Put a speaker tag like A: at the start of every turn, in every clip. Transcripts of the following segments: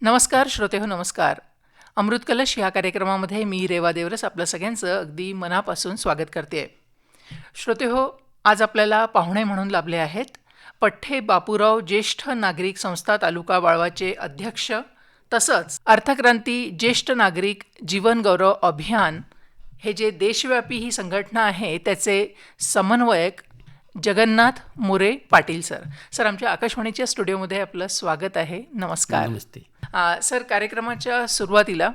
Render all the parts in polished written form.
A: नमस्कार श्रोतेहो, नमस्कार. अमृत कलश ह्या कार्यक्रमामध्ये मी रेवा देवरस आपलं सगळ्यांचं अगदी मनापासून स्वागत करते. श्रोतेहो, आज आपल्याला पाहुणे म्हणून लाभले आहेत पठ्ठे बापूराव ज्येष्ठ नागरिक संस्था तालुका वाळवाचे अध्यक्ष, तसंच अर्थक्रांती ज्येष्ठ नागरिक जीवन गौरव अभियान हे जे देशव्यापी ही संघटना आहे त्याचे समन्वयक जगन्नाथ मोरे पाटील सर. सर, आमच्या आकाशवाणीच्या स्टुडिओमध्ये आपलं स्वागत आहे. नमस्कार.
B: नमस्ते.
A: सर, कार्यक्रमाच्या सुरुवातीला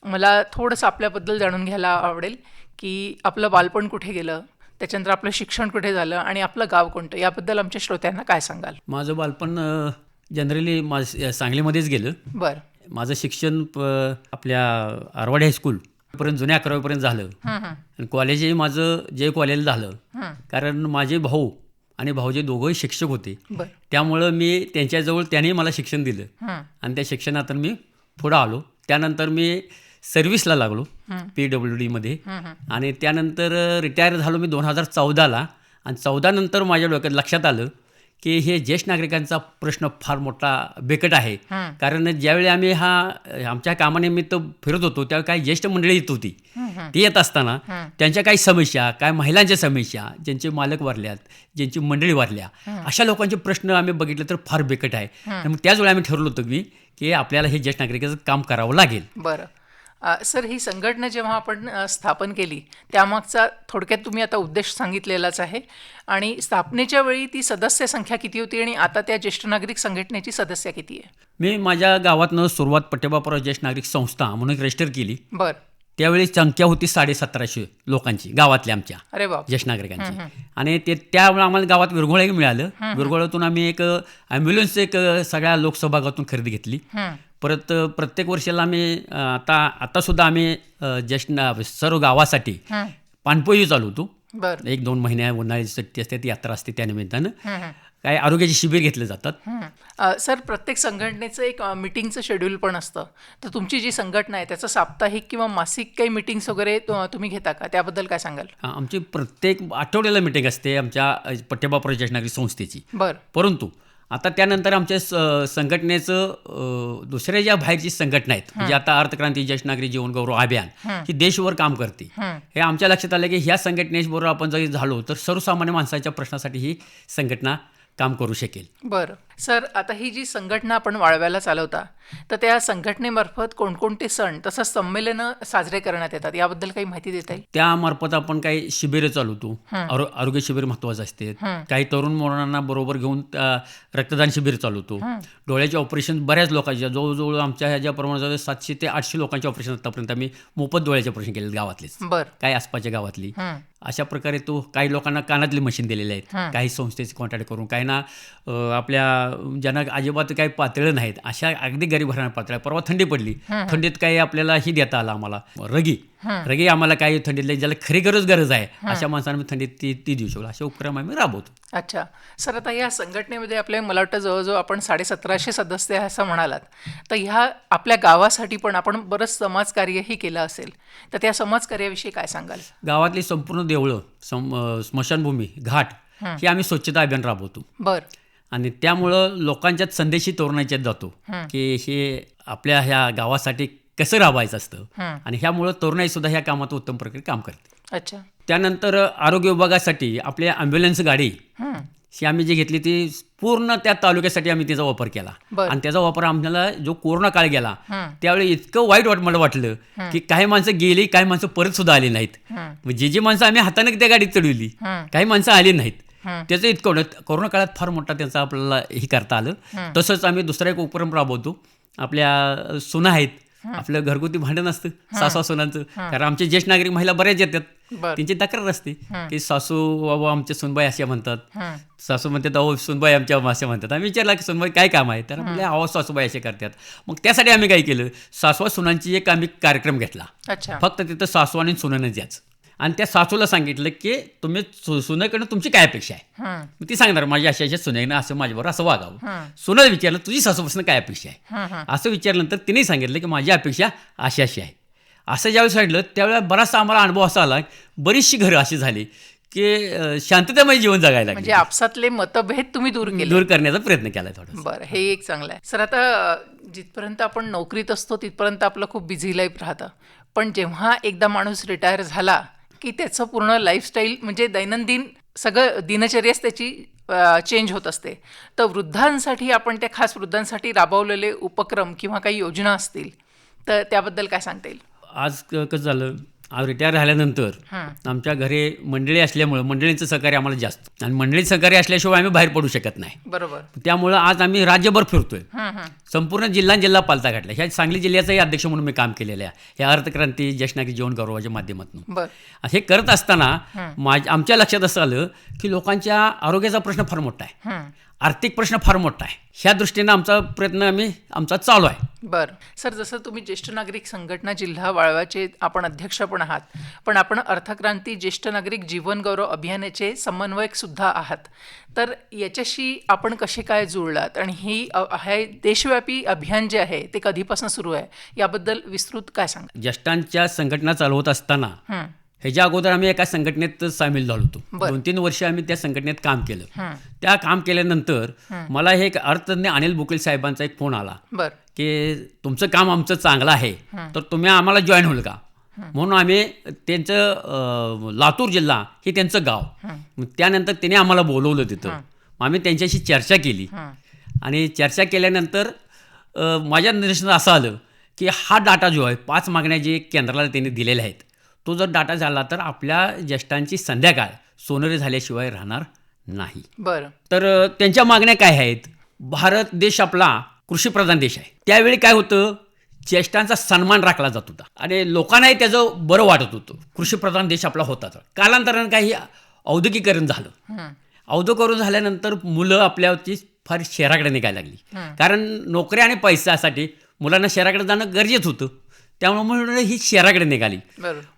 A: मला थोडंसं आपल्याबद्दल जाणून घ्यायला आवडेल की आपलं बालपण कुठे गेलं, त्याच्यानंतर आपलं शिक्षण कुठे झालं आणि आपलं गाव कोणतं, याबद्दल आमच्या श्रोत्यांना काय सांगाल?
B: माझं बालपण जनरली सांगलीमध्येच गेलं.
A: बरं.
B: माझं शिक्षण आपल्या आरवाडी हायस्कूलपर्यंत जुन्या 11वीपर्यंत झालं. आणि कॉलेजही माझं जे कॉलेजला झालं, कारण माझे भाऊ आणि भाऊजे दोघंही शिक्षक होते.
A: बरं.
B: त्यामुळं मी त्यांच्याजवळ त्यांनी मला शिक्षण दिलं आणि त्या शिक्षणातून मी पुढं आलो. त्यानंतर मी सर्व्हिसला लागलो PWDमध्ये आणि त्यानंतर रिटायर झालो मी 2014ला. आणि 14 नंतर माझ्या डोक्यात लक्षात आलं की हे ज्येष्ठ नागरिकांचा प्रश्न फार मोठा बिकट आहे. कारण ज्यावेळी आम्ही आमच्या कामानिमित्त फिरत होतो त्यावेळी काही ज्येष्ठ मंडळी येत होती. ती येत असताना त्यांच्या काही समस्या, काय महिलांच्या समस्या, ज्यांचे मालक वारल्यात, ज्यांची मंडळी वारल्या, अशा लोकांचे प्रश्न आम्ही बघितले तर फार बिकट आहे. मग त्याच वेळी आम्ही ठरवलं होतं की आपल्याला हे ज्येष्ठ नागरिकाचं काम करावं लागेल.
A: बरं. सर, ही संघटना जेव्हा आपण स्थापन केली त्यामागचा थोडक्यात तुम्ही आता उद्देश सांगितलेलाच आहे. आणि स्थापनेच्या वेळी ती सदस्य संख्या किती होती आणि आता त्या ज्येष्ठ नागरिक संघटनेची सदस्य किती आहे?
B: मी माझ्या गावातनं सुरुवात पठ्ठे बापूराव ज्येष्ठ नागरिक संस्था म्हणून रजिस्टर केली.
A: बरं. त्यावेळी
B: त्यावेळी संख्या होती 1750 लोकांची गावातल्या आमच्या
A: अरे बाप.
B: ज्येष्ठ नागरिकांची. आणि त्यावेळी आम्हाला गावात विरघोळही मिळालं. विरघोळातून आम्ही एक ॲम्ब्युलन्स सगळ्या लोकसहभागातून खरेदी घेतली. परत प्रत्येक वर्षाला आम्ही आतासुद्धा आम्ही ज्येष्ठ सर्व गावासाठी पाणपोई चालवतो.
A: बरं.
B: 1-2 महिन्या उन्हाळ्याची सुट्टी असते, ती यात्रा असते, त्यानिमित्तानं काही आरोग्याचे शिबिर घेतले जातात.
A: सर, प्रत्येक संघटनेचं एक मिटिंगचं शेड्यूल पण असतं. तर तुमची जी संघटना आहे त्याचं साप्ताहिक किंवा मासिक काही मिटिंग्स वगैरे तुम्ही घेता का? त्याबद्दल काय सांगाल?
B: आमची प्रत्येक आठवड्याला मिटिंग असते आमच्या पठ्ठे बापूराव ज्येष्ठ नागरिक संस्थेची.
A: बरं.
B: परंतु आता त्यानंतर आमच्या संघटनेचं दुसऱ्या ज्या बाहेरची संघटना आहेत, म्हणजे आता अर्थक्रांती ज्येष्ठ नागरिक जीवन गौरव अभियान ही देशभर काम करते. हे आमच्या लक्षात आलं की ह्या संघटनेबरोबर आपण जरी झालो तर सर्वसामान्य माणसाच्या प्रश्नासाठी ही संघटना काम करू शकेल.
A: बरं. सर, आता ही जी संघटना आपण वाळव्याला चालवता, तर त्या संघटनेमार्फत कोणकोणते सण तसंच संमेलनं साजरे करण्यात येतात, याबद्दल काही माहिती देता येईल?
B: त्यामार्फत आपण काही शिबिरं चालवतो. आरोग्य शिबिर महत्त्वाचं असते. काही तरुण मुलांना बरोबर घेऊन रक्तदान शिबिर चालवतो. डोळ्याचे ऑपरेशन बऱ्याच लोकांच्या, जवळजवळ आमच्या ह्याच्याप्रमाणे 700 ते 800 लोकांचे ऑपरेशन आतापर्यंत आम्ही मोफत डोळ्याचे ऑपरेशन केले गावातलेच,
A: बरं.
B: काही आसपासच्या गावातली. अशा प्रकारे काही लोकांना कानातली मशीन दिलेले आहेत, काही संस्थेचे कॉन्टॅक्ट करून, काही ना आपल्या ज्यांना अजिबात काही पातळी नाहीत अशा अगदी गरीब घरांना पातळ्या. परवा थंडी पडली, थंडीत काही आपल्याला ही देता आला आम्हाला रगी आम्हाला काही थंडीतल्या ज्याला खरी गरज आहे अशा माणसांना थंडीत ती देऊ शकतो. असे उपक्रम आम्ही राबवतो.
A: अच्छा. सर, आता या संघटनेमध्ये आपले मला वाटतं जवळजवळ आपण 1750 सदस्य आहे असं म्हणालात. तर ह्या आपल्या गावासाठी पण आपण बरंच समाजकार्यही केलं असेल, तर त्या समाजकार्याविषयी काय सांगाल?
B: गावातली संपूर्ण देवळं, स्मशानभूमी, घाट हे आम्ही स्वच्छता अभियान राबवतो.
A: बरं.
B: आणि त्यामुळं लोकांच्यात संदेशही तोरणाच्यात जातो की हे आपल्या ह्या गावासाठी कसं राबवायचं असतं. आणि ह्यामुळं तरुणाई सुद्धा ह्या कामात उत्तम प्रकारे काम करते.
A: अच्छा.
B: त्यानंतर आरोग्य विभागासाठी आपल्या ॲम्ब्युलन्स गाडी ही आम्ही जी घेतली ती पूर्ण त्या तालुक्यासाठी आम्ही त्याचा वापर केला. आणि त्याचा वापर आम्हाला जो कोरोना काळ गेला त्यावेळी इतकं वाईट मला वाटलं की काही माणसं गेली, काही माणसं परत सुद्धा आली नाहीत. जी माणसं आम्ही हाताने त्या गाडीत चढवली, काही माणसं आली नाहीत. त्याचं इतकं कोरोना काळात फार मोठा त्यांचा आपल्याला हे करता आलं. तसंच आम्ही दुसरा एक उपक्रम राबवतो. आपल्या सुना आहेत, आपलं घरगुती भांडण असतं सासू सुनांचं, कारण आमचे ज्येष्ठ नागरिक महिला बऱ्याच येतात, त्यांची तक्रार असते की सासू बाबा आमच्या सुनबाई अशा म्हणतात, सासू म्हणतात अहो सुनबाई आमच्या अशा म्हणतात. आम्ही विचारला की सुनबाई काय काम आहे, तर आपल्या आवाज सासूबाई असे करतात. मग त्यासाठी आम्ही काय केलं, सासवा सुनांची एक आम्ही कार्यक्रम घेतला.
A: अच्छा.
B: फक्त तिथं सासू आणि सुनानंच याच. आणि त्या सासूला सांगितलं की तुम्ही सुनेकडनं तुमची काय अपेक्षा आहे. ती सांगणार माझी अशा सुनेनं असं माझ्याबरोबर असं वागावं. सुनाला विचारलं तुझी सासूपासून काय अपेक्षा आहे, असं विचारल्यानंतर तिने सांगितलं की माझी अपेक्षा अशी आहे. असं ज्यावेळी सांगितलं त्यावेळेला बराचसा आम्हाला अनुभव असा आला, बरीचशी घरं अशी झाली की शांततामय जीवन जगायला लागले.
A: म्हणजे आपसातले मतभेद तुम्ही दूर केले.
B: दूर करण्याचा प्रयत्न केला थोडा.
A: बरं, हे एक चांगलं आहे. सर, आता जिथपर्यंत आपण नोकरीत असतो तिथपर्यंत आपलं खूप बिझी लाईफ राहतं, पण जेव्हा एकदा माणूस रिटायर झाला की त्याचं पूर्ण लाईफस्टाईल म्हणजे दैनंदिन सगळं दिनचर्याच त्याची चेंज होत असते. तर वृद्धांसाठी आपण त्या खास वृद्धांसाठी राबवलेले उपक्रम किंवा काही योजना असतील तर त्याबद्दल काय सांगता येईल?
B: आज कसं झालं, आज रिटायर झाल्यानंतर आमच्या घरी मंडळी असल्यामुळं मंडळींचं सहकार्य आम्हाला जास्त, आणि मंडळी सहकार्य असल्याशिवाय आम्ही बाहेर पडू शकत नाही.
A: बरोबर.
B: त्यामुळं आज आम्ही राज्यभर फिरतोय. संपूर्ण जिल्हा पालथा घातला. ह्या सांगली जिल्ह्याचाही अध्यक्ष म्हणून मी काम केलेलं आहे ह्या अर्थक्रांती ज्येष्ठ नागरिक जीवन गौरवाच्या माध्यमातून. हे करत असताना आमच्या लक्षात असं आलं की लोकांच्या आरोग्याचा प्रश्न फार मोठा आहे, आर्थिक प्रश्न फार मोठा आहे. ह्या दृष्टीनं आमचा चालू आहे.
A: बरं सर, जसं तुम्ही ज्येष्ठ नागरिक संघटना जिल्हा वाळव्याचे आपण अध्यक्ष पण आहात, पण आपण अर्थक्रांती ज्येष्ठ नागरिक जीवन गौरव अभियानाचे समन्वयक सुद्धा आहात, तर याच्याशी आपण कसे काय जुळलात आणि हे देशव्यापी अभियान जे आहे ते कधीपासून सुरू आहे याबद्दल विस्तृत काय सांगा?
B: ज्येष्ठांच्या संघटना चालवत असताना ह्याच्या अगोदर आम्ही एका संघटनेत सामील झालो होतो. 2-3 वर्ष आम्ही त्या संघटनेत काम केलं. त्या काम केल्यानंतर मला हे अर्थतज्ञ अनिल बुकील साहेबांचा एक फोन आला की तुमचं काम आमचं चांगलं आहे तर तुम्ही आम्हाला जॉईन होईल का. म्हणून आम्ही त्यांचं लातूर जिल्हा हे त्यांचं गाव, त्यानंतर त्याने आम्हाला बोलवलं तिथं. आम्ही त्यांच्याशी चर्चा केली आणि चर्चा केल्यानंतर माझ्या निदर्शनात असं आलं की हा डाटा जो आहे 5 मागण्या जे केंद्राला त्यांनी दिलेल्या आहेत तो जर डाटा झाला तर आपल्या ज्येष्ठांची संध्याकाळ सोनेरी झाल्याशिवाय राहणार नाही.
A: बरं.
B: तर त्यांच्या मागण्या काय आहेत? भारत देश आपला कृषीप्रधान देश आहे. त्यावेळी काय होतं, ज्येष्ठांचा सन्मान राखला जात होता आणि लोकांनाही त्याचं बरं वाटत होतं. कृषीप्रधान देश आपला होता. कालांतरानं काही औद्योगिकरण झालं. औद्योगिकरण झाल्यानंतर मुलं आपल्यावरती फार शहराकडे निघायला लागली, कारण नोकऱ्या आणि पैशासाठी मुलांना शहराकडे जाणं गरजेचं होतं. त्यामुळे म्हणून ही शहराकडे निघाली.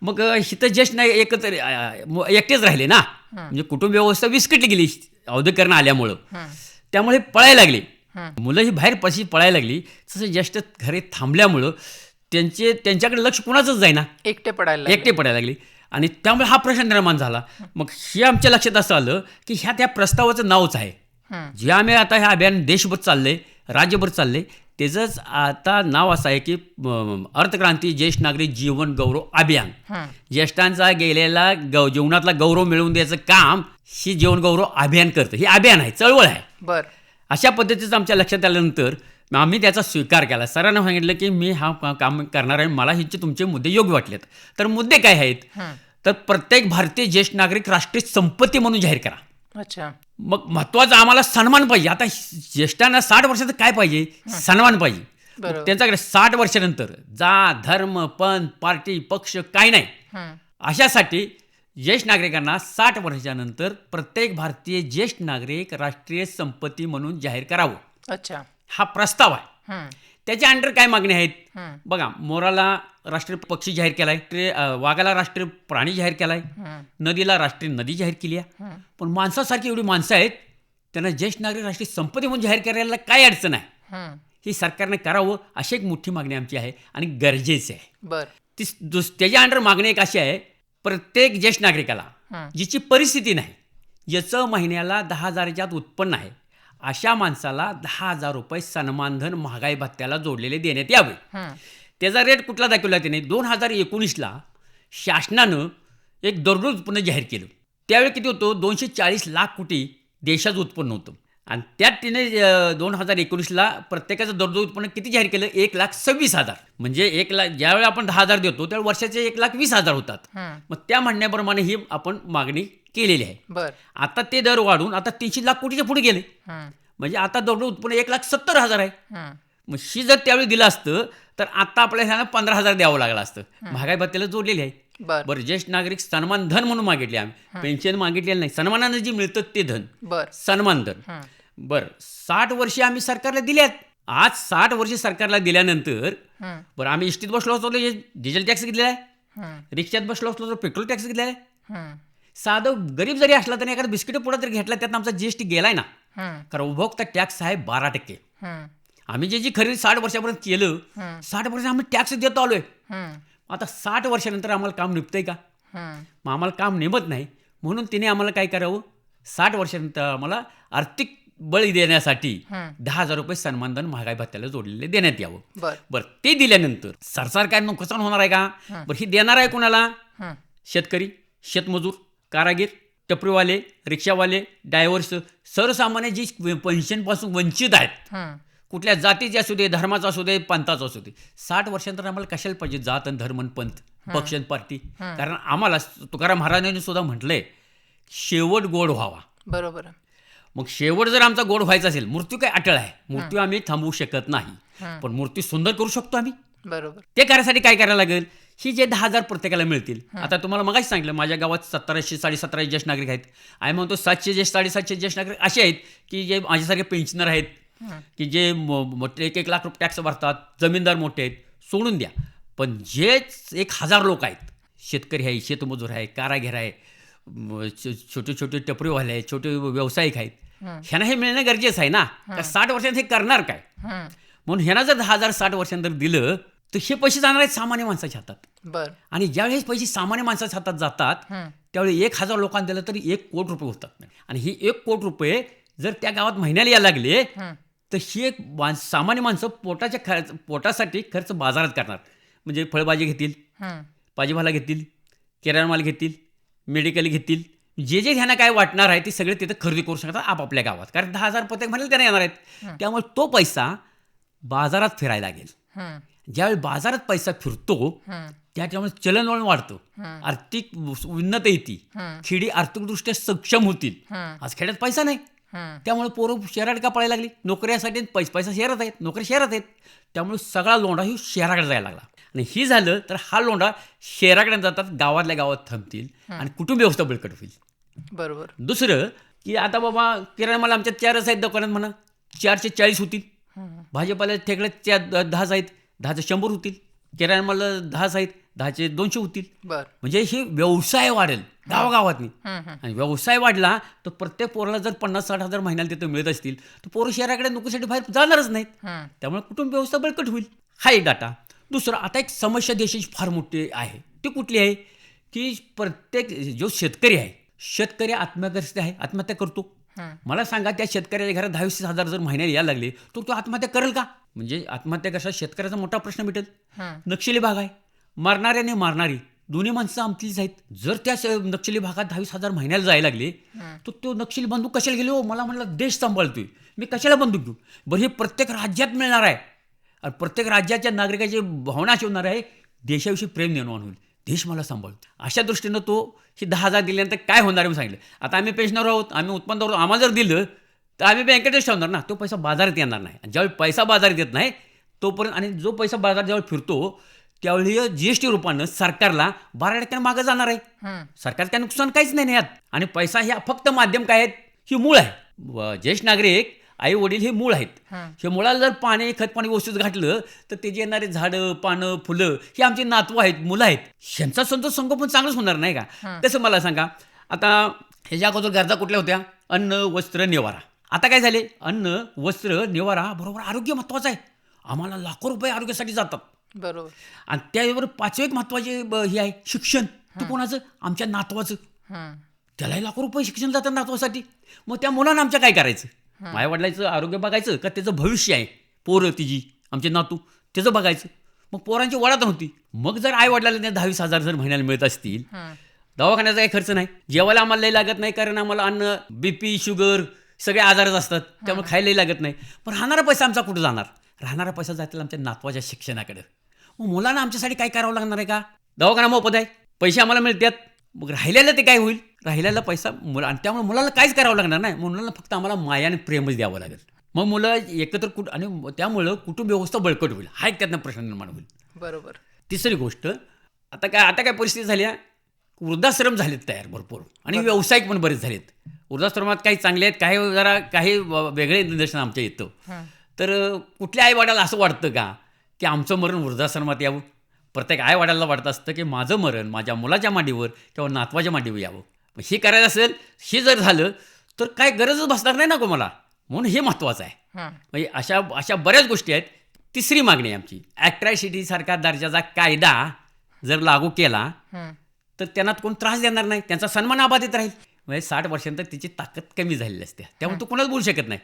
B: मग इथं ज्येष्ठ नाही एकटेच राहिले ना, म्हणजे कुटुंब व्यवस्था विस्कटली गेली औद्योगिकरण आल्यामुळं. त्यामुळे पळायला लागली मुलं, ही बाहेर पशी पळायला लागली. तसं ज्येष्ठ घरी थांबल्यामुळं त्यांच्याकडे लक्ष कुणाचंच जाईना, एकटे पडायला लागली आणि त्यामुळे हा प्रश्न निर्माण झाला. मग हे आमच्या लक्षात असं आलं की त्या प्रस्तावाचं नावच आहे जे आम्ही आता हे अभियान देशभर चाललंय, राज्यभर चाललंय, त्याचंच आता नाव असं आहे की अर्थक्रांती ज्येष्ठ नागरिक जीवन गौरव अभियान. ज्येष्ठांचा गेलेला जीवनातला गौरव मिळवून द्यायचं काम ही जीवन गौरव अभियान करतं. हे अभियान आहे, चळवळ आहे. अशा पद्धतीचं आमच्या लक्षात आल्यानंतर आम्ही त्याचा स्वीकार केला. सरांना सांगितलं की मी हा काम करणार आहे, मला हिचे तुमचे मुद्दे योग्य वाटलेत. तर मुद्दे काय आहेत, तर प्रत्येक भारतीय ज्येष्ठ नागरिक राष्ट्रीय संपत्ती म्हणून जाहीर करा.
A: अच्छा.
B: मग महत्वाचा आम्हाला सन्मान पाहिजे. आता ज्येष्ठांना 60 वर्षाचं काय पाहिजे, सन्मान पाहिजे. त्यांच्याकडे 60 वर्षानंतर जात धर्म पंथ पार्टी पक्ष काय नाही. अशासाठी ज्येष्ठ नागरिकांना 60 वर्षानंतर प्रत्येक भारतीय ज्येष्ठ नागरिक राष्ट्रीय संपत्ती म्हणून जाहीर करावं.
A: अच्छा.
B: हा प्रस्ताव आहे. त्याच्या अंडर काय मागणी आहेत बघा. मोराला राष्ट्रीय पक्षी जाहीर केलाय, वाघाला राष्ट्रीय प्राणी जाहीर केलाय, नदीला राष्ट्रीय नदी जाहीर केली आहे. पण माणसासारखी एवढी माणसं आहेत त्यांना ज्येष्ठ नागरिक राष्ट्रीय संपत्ती म्हणून जाहीर करायला काय अडचण आहे. ही सरकारने करावं अशी एक मोठी मागणी आमची आहे आणि गरजेची आहे. त्याच्या अंडर मागणी एक अशी आहे, प्रत्येक ज्येष्ठ नागरिकाला जिची परिस्थिती नाही, ज्याचं महिन्याला 10,000च्या आत उत्पन्न आहे, अशा माणसाला 10,000 रुपये सन्मानधन महागाई भत्त्याला जोडलेले देण्यात यावे. त्याचा रेट कुठला दाखवला त्याने, 2019ला शासनानं एक दररोज उत्पन्न जाहीर केलं. त्यावेळी किती होतं, 240 लाख कोटी देशाचं उत्पन्न होतं. आणि त्यात तिने 2019ला प्रत्येकाचं दररोज उत्पन्न किती जाहीर केलं, 1,26,000. म्हणजे 1 लाख ज्यावेळी आपण 10,000 देतो त्यावेळी वर्षाचे 1,20,000 होतात. मग त्या म्हणण्याप्रमाणे ही आपण मागणी केलेली आहे. आता ते दर वाढून आता 300 लाख कोटीच्या पुढे गेले. म्हणजे आता दररोज उत्पन्न 1,70,000 आहे. मग ही जर त्यावेळी दिलं असतं तर आता आपल्याला 15,000 द्यावं लागलं असतं. महागाई भत्त्याला जोडलेली आहे. बरं, ज्येष्ठ नागरिक सन्मान धन म्हणून मागितले आम्ही, पेन्शन मागितलेलं नाही, सन्मानानं जे मिळतं ते धन, सन्मान धन. बरं, 60 वर्षे आम्ही सरकारला दिल्यात. आज 60 वर्षे सरकारला दिल्यानंतर बरं आम्ही इष्टीत बसलो असतो डिझेल टॅक्स घेतलेला आहे, रिक्षात बसलो असलो तर पेट्रोल टॅक्स घेतलेला आहे. साधं गरीब जरी असला तरी एखादा बिस्किट पुढा जरी घेतला त्यात आमचा जीएसटी गेलाय ना. कारण उपभोक्ता टॅक्स आहे 12%. आम्ही जी खरेदी 60 वर्षापर्यंत केलं, 60 वर्ष आम्ही टॅक्स देतो आलोय. आता 60 वर्षानंतर आम्हाला काम निभतंय का? मग आम्हाला काम निभत नाही. म्हणून तिने आम्हाला काय करावं, 60 वर्षानंतर आम्हाला आर्थिक बळी देण्यासाठी 10,000 रुपये सन्मानधन महागाई भत्त्याला जोडलेले देण्यात यावं. बरं, ते दिल्यानंतर सरकार काय नुकसान होणार आहे का? बरं, ही देणार आहे कोणाला? शेतकरी, शेतमजूर, कारागीर, टपरीवाले, रिक्षावाले, ड्रायव्हर्स, सर्वसामान्य जी पेन्शनपासून वंचित आहेत, कुठल्या जातीचे असू दे, धर्माचा असू दे, पंथाचा असू दे. 60 वर्षानंतर आम्हाला कशाला पाहिजे जात आणि धर्म आणि पंथ, पक्ष आणि पार्टी? कारण आम्हाला तुकाराम महाराजांनी सुद्धा म्हटलंय, शेवट गोड व्हावा.
A: बरोबर.
B: मग शेवट जर आमचा गोड व्हायचा असेल, मृत्यू काय अटळ आहे, मृत्यू आम्ही थांबवू शकत नाही, पण मृत्यू सुंदर करू शकतो आम्ही.
A: बरोबर.
B: ते करायसाठी काय करायला लागेल? ही जे 10,000 प्रत्येकाला मिळतील. आता तुम्हाला मगाच सांगितलं, माझ्या गावात 1700 1750 ज्येष्ठ नागरिक आहेत. आम्ही म्हणतो 700 750 ज्येष्ठ नागरिक असे आहेत की जे माझ्यासारखे पेन्शनर आहेत, की जे मोठे 1-1 लाख रुपये टॅक्स भरतात, जमीनदार मोठे आहेत, सोडून द्या. पण जे 1,000 लोक आहेत, शेतकरी आहे, शेतमजूर आहे, कारागीर आहे, छोटे छोटे टपरीवाले आहेत, छोटे व्यावसायिक आहेत, ह्यांना हे मिळणं गरजेचं आहे ना. 60 वर्षांत हे करणार काय? म्हणून ह्यांना जर 10,000 60 वर्षांतर दिलं तर हे पैसे जाणार आहेत सामान्य माणसाच्या हातात.
A: बरं.
B: आणि ज्यावेळेस पैसे सामान्य माणसाच्या हातात जातात त्यावेळी 1,000 लोकांना दिलं तरी 1 कोटी रुपये होतात. आणि ही 1 कोटी रुपये जर त्या गावात महिन्याला यायला लागले तर ही एक सामान्य माणसं पोटासाठी खर्च बाजारात करणार. म्हणजे फळभाजी घेतील, भाजीपाला घेतील, किराणा माल घेतील, मेडिकल घेतील, जे जे ह्यांना काय वाटणार आहे ते सगळे तिथं खरेदी करू शकतात आपापल्या गावात. कारण 10,000 प्रत्येक महिन्याला त्यांना येणार आहेत. त्यामुळे तो पैसा बाजारात फिरायला लागेल. ज्यावेळी बाजारात पैसा फिरतो त्याच्यामुळे चलनवळण वाढतं, आर्थिक उन्नती येते, खेडी आर्थिकदृष्ट्या सक्षम होतील. आज खेड्यात पैसा नाही, त्यामुळे पोरं शहरात का पळायला लागली? नोकऱ्यासाठी पैसा शहरात आहेत, नोकऱ्या शहरात आहेत. त्यामुळे सगळा लोंढा ही शहराकडे जायला लागला. आणि ही झालं तर हा लोंढा शहराकडे जातात, गावातल्या गावात थांबतील आणि कुटुंब व्यवस्था बळकट होईल.
A: बरोबर.
B: दुसरं की आता बाबा किराणा माल आमच्या 4च आहेत दुकानात म्हणा, 4चे 40 होतील. भाजीपाल्याचे ठेकड्यात 10 आहेत, 10चे 100 होतील. किराणा माल 10 आहेत, 10चे 200 होतील. म्हणजे हे व्यवसाय वाढेल गावागावातनी. आणि व्यवसाय वाढला तर प्रत्येक पोराला जर 50-60 हजार महिन्याला तिथं मिळत असतील तर पोरं शहराकडे नोकरीसाठी बाहेर जाणारच नाहीत. त्यामुळे कुटुंब व्यवस्था बळकट होईल. हा एक डाटा. दुसरं, आता एक समस्या देशाची फार मोठी आहे. ती कुठली आहे की प्रत्येक जो शेतकरी आहे, शेतकरी आत्महत्याग्रस्त आहे, आत्महत्या करतो. मला सांगा, त्या शेतकऱ्याच्या घरात 10-20 हजार जर महिन्याला यायला लागले तर तो आत्महत्या करेल का? म्हणजे आत्महत्या कशा शेतकऱ्याचा मोठा प्रश्न मिटेल. नक्षली भाग आहे, मारणारे आणि मारणारी दोन्ही माणसं आमचीच आहेत. जर त्या नक्षली भागात 10-20 हजार महिन्याला जायला लागले तर तो नक्षली बंदूक कशाला गेलो? हो, मला म्हणलं देश सांभाळतोय मी, कशाला बंदूक घेऊ? बरं, हे प्रत्येक राज्यात मिळणार आहे आणि प्रत्येक राज्याच्या नागरिकाची भावना अशी होणार आहे, देशाविषयी प्रेम निर्माण होईल, देश मला सांभाळतो. अशा दृष्टीनं तो हे 10,000 दिल्यानंतर काय होणार आहे सांगितलं. आता आम्ही पेन्शनर आहोत, आम्ही उत्पन्नदार आहोत, आम्हाला जर दिलं तर आम्ही बँकेतच ठेवणार ना. तो पैसा बाजारात येणार नाही. आणि ज्यावेळी पैसा बाजारात येत नाही तोपर्यंत, आणि जो पैसा बाजारात ज्यावेळी फिरतो त्यावेळी GST रूपानं सरकारला 12% मागं जाणार आहे. सरकारचं काय नुकसान काहीच नाही यात. आणि पैसा ह्या फक्त माध्यम काय आहेत? ही मूळ आहे. ज्येष्ठ नागरिक, आई वडील हे मूळ आहेत. हे मुळाला जर पाणी, खतपाणी व्यवस्थित घातलं तर ते जे येणारे झाडं, पानं, फुलं ही आमची नातवं आहेत, मुलं आहेत. ह्यांचा संगोपन चांगलंच होणार नाही का? तसं मला सांगा, आता ह्याच्या अगोदर गरजा कुठल्या होत्या? अन्न, वस्त्र, निवारा. आता काय झाले? अन्न, वस्त्र, निवारा बरोबर आरोग्य महत्वाचं आहे. आम्हाला लाखो रुपये आरोग्यासाठी जातात.
A: बरोबर.
B: आणि त्याबरोबर 5वे एक महत्वाचे हे आहे शिक्षण. ते कोणाचं? आमच्या नातवाचं. त्यालाही लाखो रुपये शिक्षण जातात नातवासाठी. मग त्या मुलांना आमच्या काय करायचं? माझ्या वडिलांचं आरोग्य बघायचं का त्याचं भविष्य आहे, पोरं तिची आमचे नातू, त्याचं बघायचं. मग पोरांची वडात नव्हती. मग जर आई वडिलांना 10-20 हजार जर महिन्याला मिळत असतील, दवाखान्याचा काही खर्च नाही, जेवायला आम्हाला लई लागत नाही, कारण आम्हाला अन्न, BP, शुगर सगळे आजारच असतात, त्यामुळे खायलाही लागत नाही. पण राहणारा पैसा आमचा कुठं जाणार? राहणारा पैसा जातील आमच्या नातवाच्या शिक्षणाकडे. मग मुलांना आमच्यासाठी काय करावं लागणार आहे का? दवाखाना मोफत आहे, पैसे आम्हाला मिळतात. मग राहिलेलं ते काय होईल? राहिलेला पैसा आणि त्यामुळे मुलाला काहीच करावं लागणार नाही. मुलांना फक्त आम्हाला माया आणि प्रेमच द्यावं लागेल. मग मुलं एकत्र आणि त्यामुळं कुटुंब व्यवस्था बळकट होईल. हा एक त्यातनं प्रश्न निर्माण होईल.
A: बरोबर.
B: तिसरी गोष्ट, आता काय परिस्थिती झाली आहे? वृद्धाश्रम झालेत तयार भरपूर, आणि व्यावसायिक पण बरेच झालेत. वृद्धाश्रमात काही चांगले आहेत, काही वेगळे निदर्शन आमच्या येतं. तर कुठल्या आई वडिलाला असं वाटतं का की आमचं मरण वृद्धाश्रमात यावं? प्रत्येक आई वडिलाला वाटतं असतं की माझं मरण माझ्या मुलाच्या मांडीवर किंवा नातवाच्या मांडीवर यावं. हे करायचं असेल, हे जर झालं तर काय गरजच बसणार नाही ना कोणाला. म्हणून हे महत्त्वाचं आहे. म्हणजे अशा बऱ्याच गोष्टी आहेत. तिसरी मागणी आहे आमची, ॲट्रॉसिटी सारखा दर्जाचा कायदा जर लागू केला तर त्यांना कोण त्रास देणार नाही, त्यांचा सन्मान अबाधित राहील. म्हणजे 60 वर्षांतर तिची ताकद कमी झालेली असते, त्यामुळे तो कोणाला बोलू शकत नाही.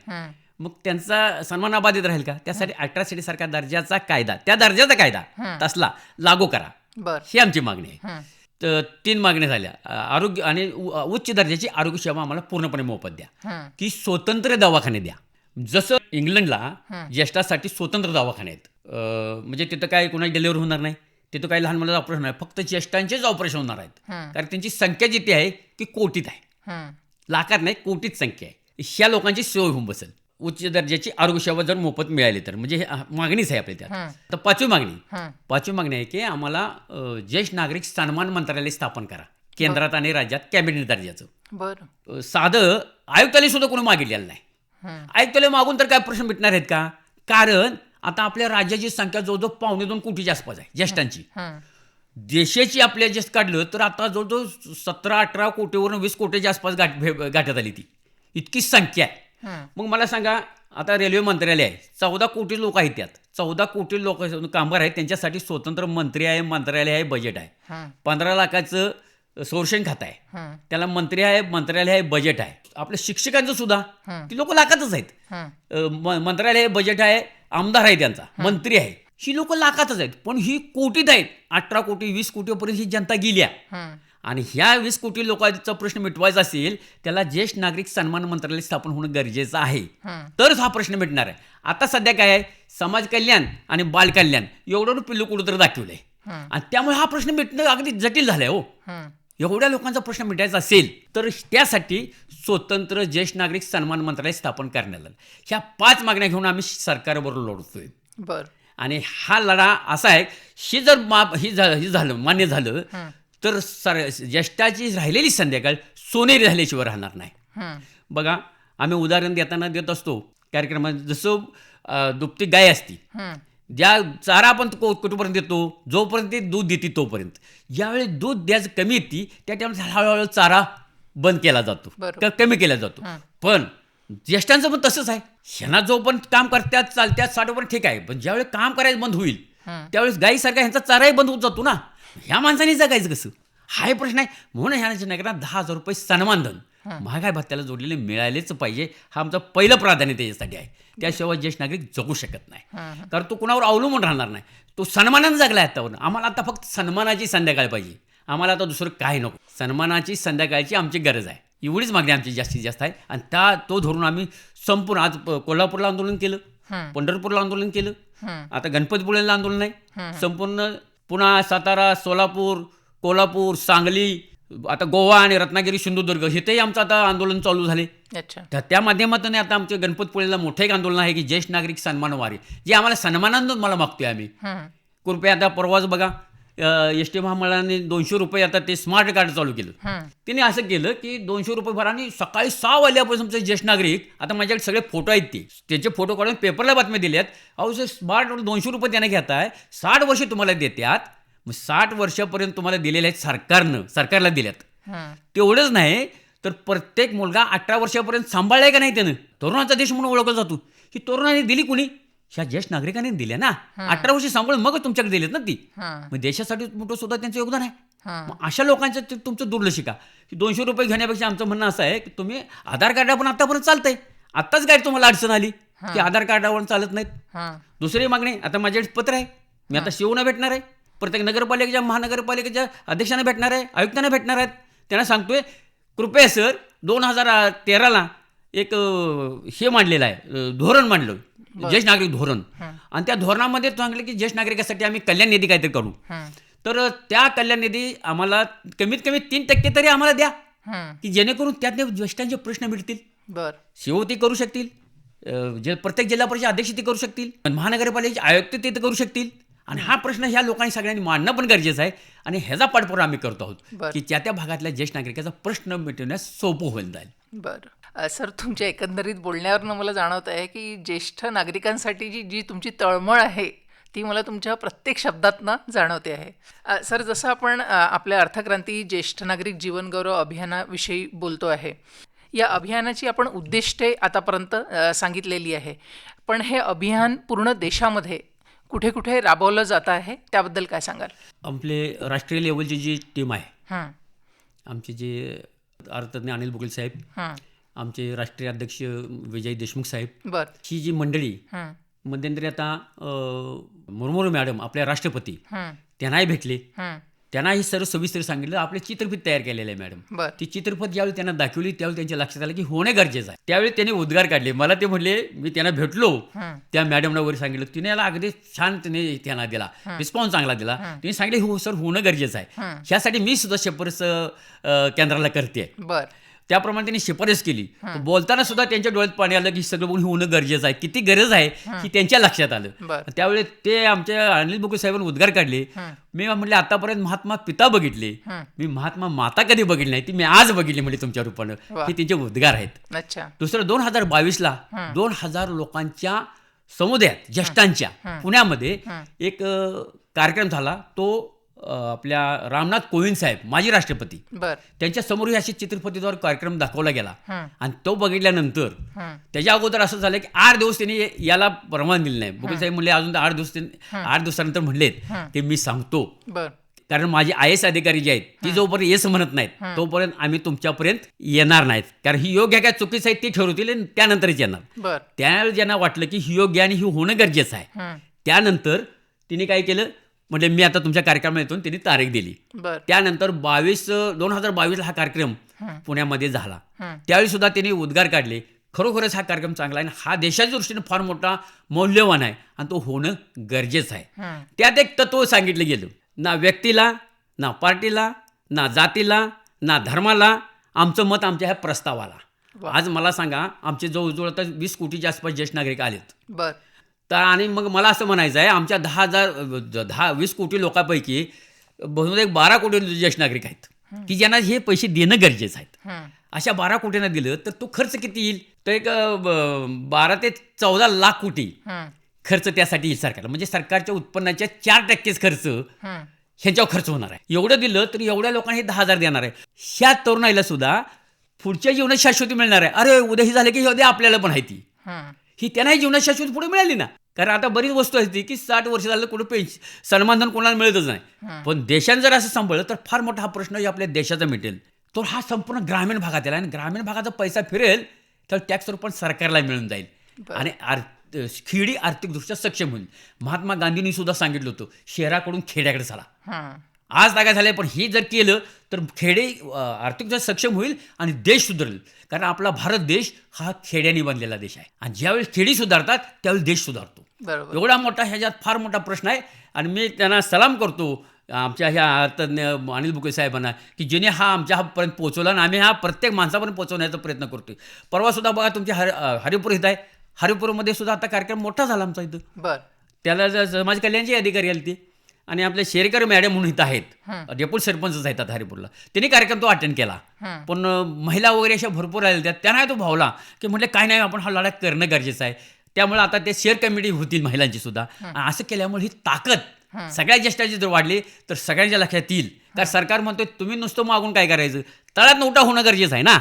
B: मग त्यांचा सन्मान अबाधित राहील का? त्यासाठी अॅट्रॉसिटी सारखा दर्जाचा कायदा, त्या दर्जाचा कायदा तसला लागू करा, ही आमची मागणी आहे. तर 3 मागण्या झाल्या. आरोग्य आणि उच्च दर्जाची आरोग्य सेवा आम्हाला पूर्णपणे मोफत द्या, की स्वतंत्र दवाखाने द्या. जसं इंग्लंडला ज्येष्ठासाठी स्वतंत्र दवाखाने आहेत. म्हणजे तिथं काय कोणाची डिलिव्हरी होणार नाही, तिथं काही लहान मुलाचं ऑपरेशन नाही, फक्त ज्येष्ठांचेच ऑपरेशन होणार आहेत. कारण त्यांची संख्या जिथे आहे की कोटीत आहे, लाखात नाही, कोटीत संख्या आहे. ह्या लोकांची सोय होऊन बसेल. उच्च दर्जाची आरोग्य सेवा जर मोफत मिळाली तर, म्हणजे हे मागणीच आहे आपल्या त्यात. तर पाचवी मागणी आहे की आम्हाला ज्येष्ठ नागरिक सन्मान मंत्रालय स्थापन करा, केंद्रात आणि राज्यात कॅबिनेट दर्जाचं.
A: बरं.
B: साधं आयुक्तालय सुद्धा कोणी मागितलेलं नाही. आयुक्तालय मागून तर काय प्रश्न मिटणार आहेत का? कारण आता आपल्या राज्याची संख्या जवळजवळ 2.25 कोटीच्या आसपास आहे ज्येष्ठांची. देशाची आपल्या ज्येष्ठ काढलं तर आता जवळजवळ 17-18 कोटीवरून 20 कोटीच्या आसपास गाठ्यात आली, ती इतकी संख्या आहे. मग मला सांगा, आता रेल्वे मंत्रालय आहे, 14 कोटी लोक आहेत, त्यात 14 कोटी लोक कामगार आहेत, त्यांच्यासाठी स्वतंत्र मंत्री आहे, मंत्रालय आहे, बजेट आहे. 15 लाखाचं संरक्षण खातं आहे, त्याला मंत्री आहे, मंत्रालय आहे, बजेट आहे. आपल्या शिक्षकांचं सुद्धा ती लोक लाखातच आहेत. मंत्रालय आहे, बजेट आहे, आमदार आहे, त्यांचा मंत्री आहे, ही लोक लाखातच आहेत. पण ही कोटीत आहेत. 18 कोटी 20 कोटीपर्यंत ही जनता गेल्या. आणि ह्या 20 कोटी लोकांचा प्रश्न मिटवायचा असेल, त्याला ज्येष्ठ नागरिक सन्मान मंत्रालय स्थापन होणं गरजेचं आहे, तरच हा प्रश्न मिटणार आहे. आता सध्या काय आहे, समाज कल्याण आणि बाल कल्याण एवढं पिल्लू कुठं दाखवलंय, आणि त्यामुळे हा प्रश्न मिटणं अगदी जटिल झालंय. हो, एवढ्या लोकांचा प्रश्न मिटायचा असेल तर त्यासाठी स्वतंत्र ज्येष्ठ नागरिक सन्मान मंत्रालय स्थापन करण्यात आलं. ह्या 5 मागण्या घेऊन आम्ही सरकारबरोबर लढतोय.
A: बरं.
B: आणि हा लढा असा आहे, ही जर झालं मान्य झालं तर ज्येष्ठाची राहिलेली संध्याकाळ सोनेरी झाल्याशिवाय राहणार नाही. बघा, आम्ही उदाहरण देत असतो कार्यक्रमात, जसं दुभती गाय असती, ज्या चारा आपण कुठपर्यंत देतो, जोपर्यंत ते दूध देते तोपर्यंत. ज्यावेळी दूध द्यायचं कमी येते त्या टायमाला हळूहळू चारा बंद केला जातो, कमी केला जातो. पण ज्येष्ठांचं पण तसंच आहे. ह्यांना जो पण काम करतात चालत्यात 60 पण ठीक आहे, पण ज्यावेळी काम करायचं बंद होईल त्यावेळेस गायीसारखा ह्यांचा चाराही बंद होत जातो ना. ह्या माणसाने जगायचं कसं, हा प्रश्न आहे. म्हणून ह्या नगरात 10,000 रुपये सन्मानधन महागाई भत्त्याला जोडलेले मिळालेच पाहिजे, हा आमचं पहिलं प्राधान्य त्याच्यासाठी आहे. त्याशिवाय ज्येष्ठ नागरिक जगू शकत नाही, कारण तो कुणावर अवलंबून राहणार नाही. तो सन्मानानं जगला आहे आतावर. आम्हाला आता फक्त सन्मानाची संध्याकाळ पाहिजे, आम्हाला आता दुसरं काय नको. सन्मानाची संध्याकाळची आमची गरज आहे, एवढीच मागणी आमची जास्तीत जास्त आहे. आणि तो धरून आम्ही संपूर्ण, आज कोल्हापूरला आंदोलन केलं, पंढरपूरला आंदोलन केलं, आता गणपतीपुळेला आंदोलन आहे, संपूर्ण पुणा, सातारा, सोलापूर, कोल्हापूर, सांगली, आता गोवा आणि रत्नागिरी, सिंधुदुर्ग इथेही आमचं आता आंदोलन चालू झाले. तर त्या माध्यमातून आता आमच्या गणपतीपुळेला मोठं एक आंदोलन आहे की ज्येष्ठ नागरिक सन्मान वारी, जे आम्हाला सन्मानानं मला मागतोय आम्ही. कृपया आता परवाच बघा, एस टी महामंडळाने 200 रुपये आता ते स्मार्ट कार्ड चालू केलं. तिने असं केलं की 200 रुपये भरा आणि सकाळी 6 वाजल्यापासून तुमचे ज्येष्ठ नागरिक, आता माझ्याकडे सगळे फोटो आहेत, त्यांचे फोटो काढून पेपरला बातम्या दिल्यात. अहो सर, स्मार्ट 200 रुपये त्याने घेताय, 60 वर्ष तुम्हाला देतात, मग 60 वर्षापर्यंत तुम्हाला दिलेले आहेत सरकारला दिल्यात. तेवढंच नाही तर प्रत्येक मुलगा 18 वर्षापर्यंत सांभाळलाय का नाही त्यानं, तरुणाचा देश म्हणून ओळखला जातो. ही तरुणाने दिली कुणी? ह्या ज्येष्ठ नागरिकांनी दिल्या ना. 18 वर्ष सांभाळून मग तुमच्याकडे दिलेत ना ती. मग देशासाठी मोठं सुद्धा त्यांचं योगदान आहे. मग अशा लोकांचं तुमचं दुर्लक्ष का? 200 रुपये घेण्यापेक्षा आमचं म्हणणं असं आहे की तुम्ही आधार कार्ड पण आतापर्यंत चालतंय. आत्ताच काय तुम्हाला अडचण आली की आधार कार्डावर चालत नाहीत. दुसरी मागणी, आता माझ्याकडे पत्र आहे, मी आता शिवना भेटणार आहे, प्रत्येक नगरपालिकेच्या महानगरपालिकेच्या अध्यक्षांना भेटणार आहे, आयुक्तांना भेटणार आहेत. त्यांना सांगतोय, कृपया सर 2013ला एक हे मांडलेलं आहे, धोरण मांडलं, ज्येष्ठ नागरिक धोरण. आणि त्या धोरणामध्ये सांगितलं की ज्येष्ठ नागरिकासाठी आम्ही कल्याण निधी काहीतरी करू. तर त्या कल्याण निधी आम्हाला कमीत कमी 3% तरी आम्हाला द्या, की जेणेकरून त्यातले ज्येष्ठांचे प्रश्न मिळतील. सीओ ते करू शकतील, प्रत्येक जिल्हा परिषद अध्यक्ष ते करू शकतील, महानगरपालिकेचे आयुक्त ते करू शकतील. आणि हा प्रश्न ह्या लोकांनी सगळ्यांनी मांडणं पण गरजेचं आहे. आणि ह्याचा पाठपुरावा आम्ही करतो आहोत की त्या भागातल्या ज्येष्ठ नागरिकाचा प्रश्न मिटवण्यास सोपं होईल जाईल.
A: बरं सर, तुमच्या एकंदरीत बोलण्यावरनं मला जाणवत आहे की ज्येष्ठ नागरिकांसाठी जी तुमची तळमळ आहे ती मला तुमच्या प्रत्येक शब्दातनं जाणवते आहे. सर, जसं आपण आपल्या अर्थक्रांती ज्येष्ठ नागरिक जीवन गौरव अभियानाविषयी बोलतो आहे, या अभियानाची आपण उद्दिष्टे आतापर्यंत सांगितलेली आहे, पण हे अभियान पूर्ण देशामध्ये कुठे कुठे राबवलं जात आहे त्याबद्दल काय सांगाल?
B: आपले राष्ट्रीय लेवलची जी टीम आहे,
A: हं,
B: आमचे जे अर्थतज्ञ अनिल बुगल साहेब,
A: हं,
B: आमचे राष्ट्रीय अध्यक्ष विजय देशमुख साहेब,
A: बर
B: ही जी मंडळी
A: हं,
B: मध्यंतरी आता मुर्मू मॅडम आपल्या राष्ट्रपती
A: हं,
B: त्यांनाही भेटले.
A: हं,
B: त्यांनाही सर्व सविस्तर सांगितलं. आपले चित्रफित तयार केलेलं आहे मॅडम.
A: बर
B: ती चित्रफित ज्यावेळी त्यांना दाखवली त्यावेळी त्यांच्या लक्षात आलं की होणे गरजेचं आहे. त्यावेळी त्यांनी उद्गार काढले. मला ते म्हणले, मी त्यांना भेटलो,
A: हं,
B: त्या मॅडमला वगैरे सांगितलं, तिने याला अगदी छान तिने त्यांना दिला, रिस्पॉन्स चांगला दिला. तिने सांगितले हो सर, होणं गरजेचं आहे.
A: हं,
B: ह्यासाठी मी सुद्धा शिफारस केंद्राला करते.
A: बर
B: त्याप्रमाणे त्यांनी शिफारस केली. बोलताना सुद्धा त्यांच्या डोळ्यात पाणी आलं की सगळं बघून होणं गरजेचं आहे, किती गरज आहे ही त्यांच्या लक्षात आलं.
A: बर
B: त्यावेळी ते आमच्या अनिल बुगल साहेबांनी उद्गार काढले.
A: हं,
B: मी म्हटले आतापर्यंत महात्मा पिता बघितले,
A: हं,
B: मी महात्मा माता कधी बघितली नाही, ती मी आज बघितली म्हणजे तुमच्या रूपानं.
A: वा.
B: हे त्यांचे उद्गार आहेत.
A: अच्छा.
B: दुसरं 2022ला 2000 लोकांच्या समुदायात ज्येष्ठांच्या पुण्यामध्ये एक कार्यक्रम झाला. तो आपल्या रामनाथ कोविंद साहेब माजी राष्ट्रपती
A: बर
B: त्यांच्या समोर अशी चित्रफितीद्वारे कार्यक्रम दाखवला गेला.
A: हं,
B: आणि तो बघितल्यानंतर
A: हं,
B: त्याच्या अगोदर असं झालं की 8 दिवस त्यांनी याला परवानगी दिली नाही. बुगल साहेब म्हणले अजून 8 दिवस 8 दिवसानंतर म्हणलेत ते मी सांगतो,
A: बर
B: कारण माझे IAS अधिकारी जे आहेत ती जोपर्यंत येस म्हणत नाहीत तोपर्यंत आम्ही तुमच्यापर्यंत येणार नाहीत, कारण ही योग्य काय चुकीचं आहे ती ठरवतील आणि त्यानंतरच येणार.
A: बर
B: त्यावेळी ज्यांना वाटलं की ही योग्य आणि ही होणं गरजेचं आहे,
A: हं,
B: त्यानंतर तिने काय केलं, म्हणजे मी आता तुमच्या कार्यक्रमात येतो, तिने तारीख दिली.
A: बर
B: त्यानंतर 2022ला हा कार्यक्रम पुण्यामध्ये झाला.
A: हं,
B: त्यावेळी सुद्धा त्यांनी उद्गार काढले, खरोखरच हा कार्यक्रम चांगला आहे आणि हा देशाच्या दृष्टीने फार मोठा मौल्यवान आहे आणि तो होणं गरजेचं आहे.
A: हं,
B: त्यात एक तत्व सांगितलं गेलं, ना व्यक्तीला, ना पार्टीला, ना जातीला, ना धर्माला आमचं मत आमच्या ह्या प्रस्तावाला.
A: वा.
B: आज मला सांगा, आमचे जवळजवळ आता 20 कोटीच्या आसपास ज्येष्ठ नागरिक आलेत.
A: बर
B: तर आणि मग मला असं म्हणायचं आहे, आमच्या 20 कोटी लोकांपैकी बहुतेक 12 कोटी ज्येष्ठ नागरिक आहेत की ज्यांना हे पैसे देणं गरजेचं आहे.
A: हं,
B: अशा 12 कोटींना दिलं तर तो खर्च किती येईल, तर एक 12 ते 14 लाख कोटी
A: हं,
B: खर्च त्यासाठी येईल सरकारला. म्हणजे सरकारच्या उत्पन्नाच्या 4% खर्च
A: हं,
B: ह्यांच्यावर खर्च होणार आहे. एवढं दिलं तर एवढ्या लोकांना हे 10,000 देणार आहे. ह्या तरुणाईला सुद्धा पुढच्या जीवनात शाश्वती मिळणार आहे. अरे उद्या ही झालं की उद्या आपल्याला पण आहे ती
A: हं,
B: ही त्यांनाही जीवनात शाश्वती पुढे मिळाली ना. कारण आता बरीच वस्तू असते की 60 वर्ष झालं कुठं सन्मानधन कोणाला मिळतच नाही. पण देशानं जर असं सांभाळलं तर फार मोठा हा प्रश्न आपल्या देशाचा मिटेल. तो हा संपूर्ण ग्रामीण भागात येईल आणि ग्रामीण भागाचा पैसा फिरेल तर टॅक्स पण सरकारला मिळून जाईल
A: बरं.
B: आणि खेडी आर्थिकदृष्ट्या सक्षम होईल. महात्मा गांधींनी सुद्धा सांगितलं होतं, शहराकडून खेड्याकडे चला.
A: हं,
B: आज काय झालंय, पण हे जर केलं तर खेडे आर्थिकदृष्ट्या सक्षम होईल आणि देश सुधारेल. कारण आपला भारत देश हा खेड्याने बनलेला देश आहे आणि ज्यावेळी खेडी सुधारतात त्यावेळी देश सुधारतो.
A: बरोबर
B: एवढा मोठा ह्याच्यात फार मोठा प्रश्न आहे आणि मी त्यांना सलाम करतो आमच्या ह्या अर्थतज्ञ अनिल बुगल साहेबांना की ज्याने हा आमच्या हापर्यंत पोहोचवला आणि आम्ही हा प्रत्येक माणसापर्यंत पोहोचवण्याचा प्रयत्न करतोय. परवासुद्धा बघा तुमच्या हरिपूर इथं आहे, हरिपूरमध्ये सुद्धा आता कार्यक्रम मोठा झाला आमचा इथं.
A: बर
B: त्याला समाज कल्याणचे अधिकारी आले ते आणि आपले शेरकर मॅडम म्हणून इथं आहेत,
A: हं.
B: डेप्युटी सरपंचच आहेत आता हरिपूरला. त्यांनी कार्यक्रम तो अटेंड केला.
A: हं.
B: पण महिला वगैरे अशा भरपूर आलेल्या त्यांना तो भावला की म्हटलं काय नाही, आपण हा लढा करणं गरजेचं आहे. त्यामुळे आता ते शेअर कमिटी होतील महिलांची सुद्धा. आणि असं केल्यामुळे ही ताकद सगळ्या ज्येष्ठाची जर वाढली तर सगळ्यांच्या लक्षात येईल. कारण सरकार म्हणतोय तुम्ही नुसतं मागून काय करायचं, तळात नोटा होणं गरजेचं आहे ना.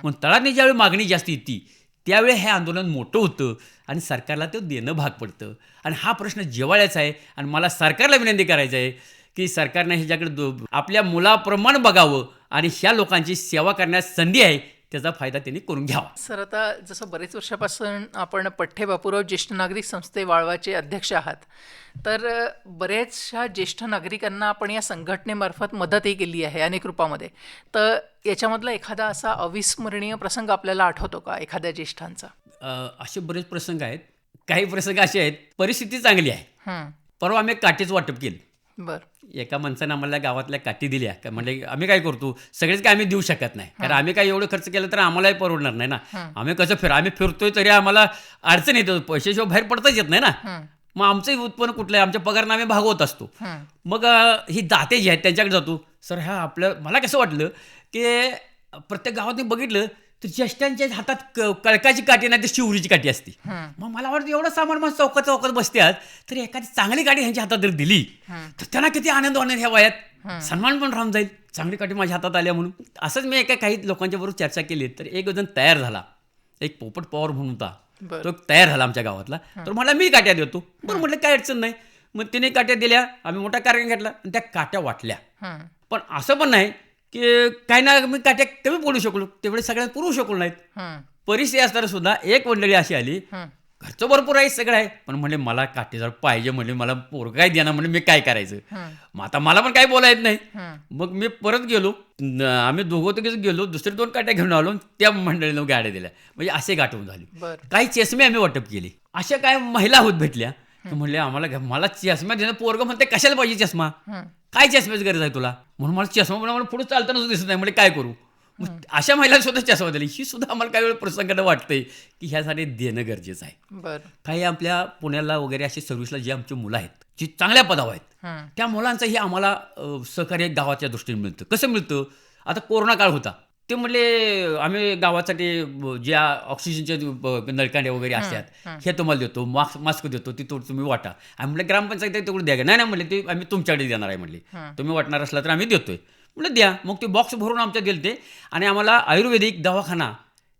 B: मग तळातनी ज्यावेळी मागणी जास्त येते त्यावेळी हे आंदोलन मोठं होतं आणि सरकारला ते देणं भाग पडतं. आणि हा प्रश्न जिव्हाळ्याचा आहे आणि मला सरकारला विनंती करायचं आहे की सरकारने ह्याच्याकडे आपल्या मुलाप्रमाणे बघावं आणि ह्या लोकांची सेवा करण्यास संधी आहे त्याचा फायदा त्यांनी करून घ्यावा.
A: सर, आता जसं बरेच वर्षापासून आपण पठ्ठे बापूराव ज्येष्ठ नागरिक संस्थे वाळवाचे अध्यक्ष आहात, तर बऱ्याचशा ज्येष्ठ नागरिकांना आपण या संघटनेमार्फत मदतही केली आहे अनेक रूपामध्ये. तर याच्यामधला एखादा असा अविस्मरणीय प्रसंग आपल्याला आठवतो का एखाद्या ज्येष्ठांचा?
B: असे बरेच प्रसंग आहेत. काही प्रसंग असे आहेत परिस्थिती चांगली आहे.
A: हं,
B: परवा आम्ही काठीच वाटप केलं.
A: बरं
B: एका माणसानं आम्हाला गावातल्या काठी दिल्या का, म्हणजे आम्ही काय करतो सगळेच काय आम्ही देऊ शकत नाही, कारण आम्ही काय एवढं खर्च केलं तर आम्हालाही परवडणार नाही ना. आम्ही कसं आम्ही फिरतोय तरी आम्हाला अडचण येतो, पैशाशिवाय बाहेर पडताच येत नाही ना.
A: हं,
B: मग आमचंही उत्पन्न कुठलं आहे, आमच्या पगारनं आम्ही भागवत असतो.
A: हं,
B: मग ही दाते जे आहेत त्यांच्याकडे जातो. सर ह्या आपलं मला कसं वाटलं की प्रत्येक गावात बघितलं तर ज्येष्ठांच्या हातात कळकाची काठी नाही तर शिवरीची काठी असते.
A: हं,
B: मग मला वाटतं एवढं सामान मग चौकात चौकात बसतात तर एखादी चांगली गाडी ह्यांच्या हातात जर दिली तर त्यांना किती आनंद होणार ह्या वयात, सन्मान पण राहून जाईल. चांगली काठी माझ्या हातात आल्या म्हणून. असंच मी काही लोकांच्या बरोबर चर्चा केली तर एक जण तयार झाला, एक पोपट पवार म्हणून होता,
A: बरं
B: तो तयार झाला आमच्या गावातला. तर मला मी काट्या देतो. बरं म्हटलं काय अडचण नाही. मग तिने काट्या दिल्या, आम्ही मोठा कार्यक्रम घेतला आणि त्या काट्या वाटल्या.
A: हं,
B: पण असं पण नाही की काही ना मी काट्या कमी पडू शकलो, तेवढे सगळ्यात पुरवू शकलो नाहीत.
A: हं,
B: परिस्थिती असताना सुद्धा एक मंडळी अशी आली,
A: हं,
B: घरचं भरपूर आहे, सगळं आहे, पण म्हणले मला काटेदार पाहिजे, म्हणले मला पोरं काय देणार, म्हणजे मी काय करायचं.
A: हं,
B: मग आता मला पण काही बोलायला येत नाही.
A: हं.
B: मग मी परत गेलो, आम्ही दोघं तिघेच गेलो, दुसरे 2 काट्या घेऊन आलो, त्या मंडळीनं गाड्या दिल्या. म्हणजे असे गाठवून झाली.
A: बरं.
B: काही चष्मे आम्ही वाटप केले. अशा काय महिला होत भेटल्या की म्हणले आम्हाला मला चष्मा देणं, पोरगं म्हणते कशाला पाहिजे चष्मा,
A: हं,
B: काय चष्म्याची गरज आहे तुला, म्हणून मला चष्मा, पण मला पुढे चालताना दिसत नाही, म्हणजे काय करू. मग अशा महिला सुद्धा चष्मा दिली. ही सुद्धा आम्हाला काही वेळ प्रसंगानं वाटतंय की ह्यासाठी देणं गरजेचं आहे.
A: बरं.
B: काही आपल्या पुण्याला वगैरे अशी सर्व्हिसला जी आमची मुलं आहेत, जी चांगल्या पदावर आहेत,
A: हं,
B: त्या मुलांचंही आम्हाला सहकार्य गावाच्या दृष्टीने मिळतं. कसं मिळतं, आता कोरोना काळ होता, ते म्हणले आम्ही गावासाठी ज्या ऑक्सिजनचे नळकांड्या वगैरे असतात हे तुम्हाला देतो, मास्क देतो, ती तुम्ही वाटा. आम्ही म्हटलं ग्रामपंचायत तेवढं द्या. नाही म्हणले ते आम्ही तुमच्याकडे देणार आहे म्हणले, तुम्ही वाटणार असला तर आम्ही देतोय. म्हटलं द्या. मग ते बॉक्स भरून आमच्या दिले ते, आणि आम्हाला आयुर्वेदिक दवाखाना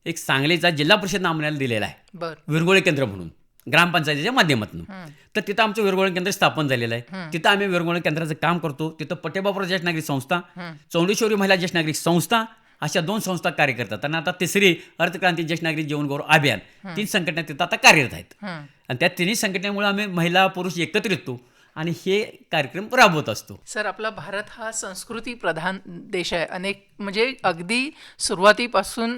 B: एक सांगलीचा जिल्हा परिषद आम्हाला दिलेला आहे,
A: बरं.
B: विरगोळे केंद्र म्हणून, ग्रामपंचायतीच्या माध्यमातून.
A: हं,
B: तर तिथं आमचं विरगोळे केंद्र स्थापन झालेलं आहे. तिथं आम्ही विरगोळे केंद्राचं काम करतो. तिथं पटेबापूर ज्येष्ठ नागरिक संस्था,
A: हं.
B: चौंडेश्वरी महिला ज्येष्ठ नागरिक संस्था, अशा 2 संस्था कार्य करतात. आणि आता तिसरी अर्थक्रांती ज्येष्ठ नागरिक जीवनगौरव अभियान, 3 संघटना तिथं आता कार्यरत आहेत.
A: हं.
B: आणि त्या 3 संघटनेमुळे आम्ही महिला पुरुष एकत्रित येतो आणि हे कार्यक्रम राबवत असतो.
A: सर, आपला भारत हा संस्कृती प्रधान देश आहे. अनेक म्हणजे अगदी सुरुवातीपासून